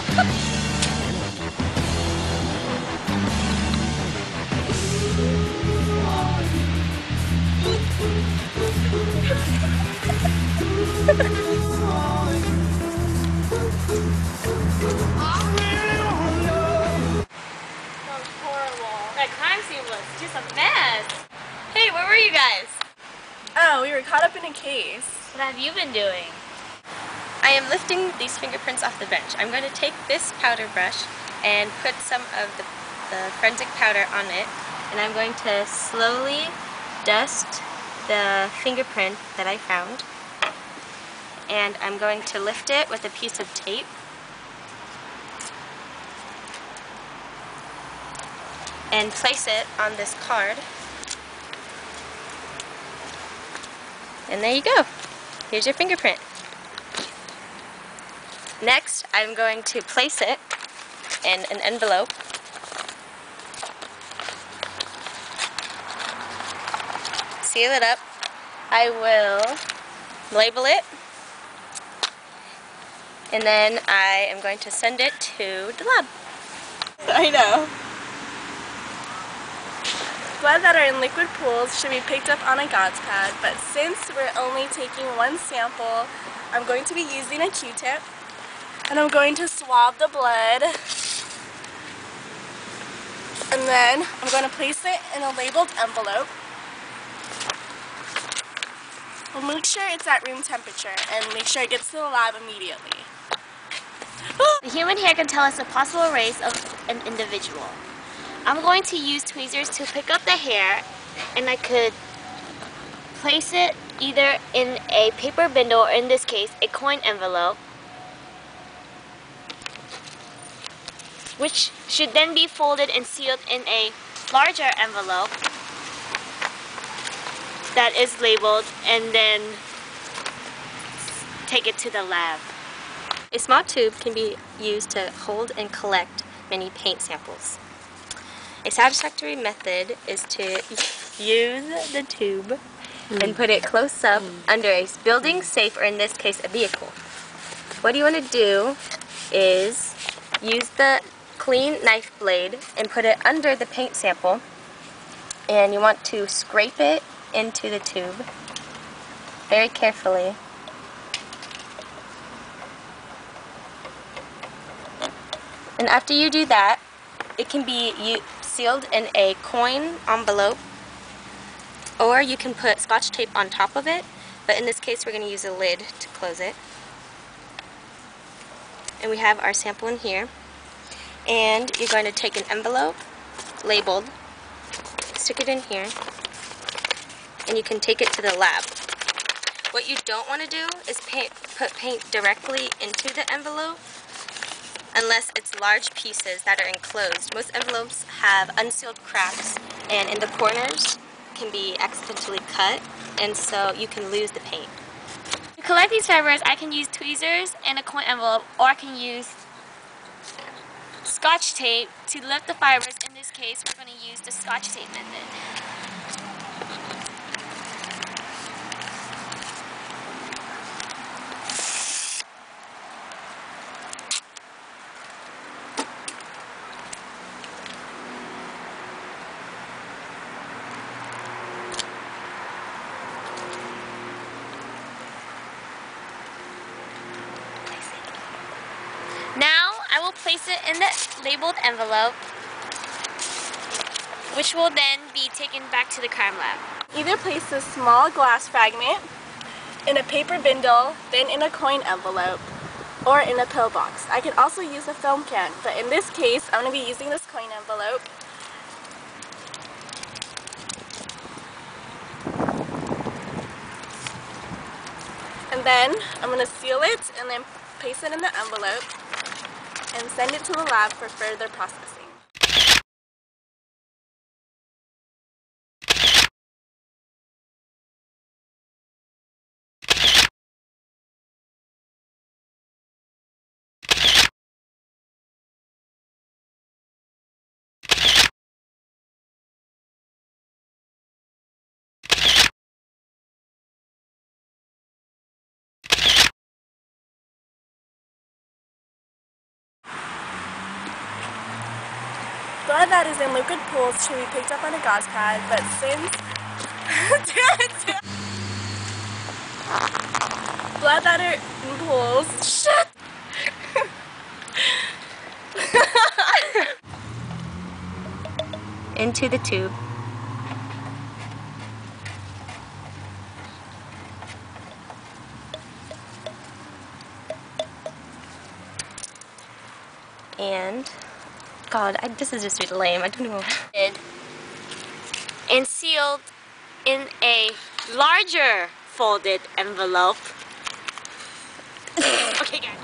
That crime scene was just a mess. Hey, where were you guys? Oh, we were caught up in a case. What have you been doing? I am lifting these fingerprints off the bench. I'm going to take this powder brush and put some of the forensic powder on it, and I'm going to slowly dust the fingerprint that I found, and I'm going to lift it with a piece of tape. And place it on this card. And there you go. Here's your fingerprint. Next, I'm going to place it in an envelope. Seal it up. I will label it. And then I am going to send it to the lab. I know. Blood that are in liquid pools should be picked up on a gauze pad, but since we're only taking one sample, I'm going to be using a Q-tip, and I'm going to swab the blood, and then I'm going to place it in a labeled envelope. We'll make sure it's at room temperature, and make sure it gets to the lab immediately. The human hair can tell us the possible race of an individual. I'm going to use tweezers to pick up the hair, and I could place it either in a paper bindle or in this case a coin envelope, which should then be folded and sealed in a larger envelope that is labeled, and then take it to the lab. A small tube can be used to hold and collect many paint samples. A satisfactory method is to use the tube and put it close up under a building, safe, or in this case, a vehicle. What you want to do is use the clean knife blade and put it under the paint sample, and you want to scrape it into the tube very carefully. And after you do that, it can be sealed in a coin envelope, or you can put Scotch tape on top of it, but in this case we're going to use a lid to close it. And we have our sample in here. And you're going to take an envelope labeled, stick it in here, and you can take it to the lab. What you don't want to do is put paint directly into the envelope, unless it's large pieces that are enclosed. Most envelopes have unsealed cracks, and in the corners can be accidentally cut, and so you can lose the paint. To collect these fibers, I can use tweezers and a coin envelope, or I can use Scotch tape to lift the fibers. In this case, we're going to use the Scotch tape method. Now, I will place it in the labeled envelope, which will then be taken back to the crime lab. Either place a small glass fragment in a paper bindle, then in a coin envelope, or in a pillbox. I can also use a film can, but in this case, I'm going to be using this coin envelope. And then I'm going to seal it and then place it in the envelope and send it to the lab for further processing. Blood that is in liquid pools should be picked up on a gauze pad, but since blood that are in pools, shit! Into the tube. And, God, this is just really lame. I don't know. And sealed in a larger folded envelope. Okay, guys.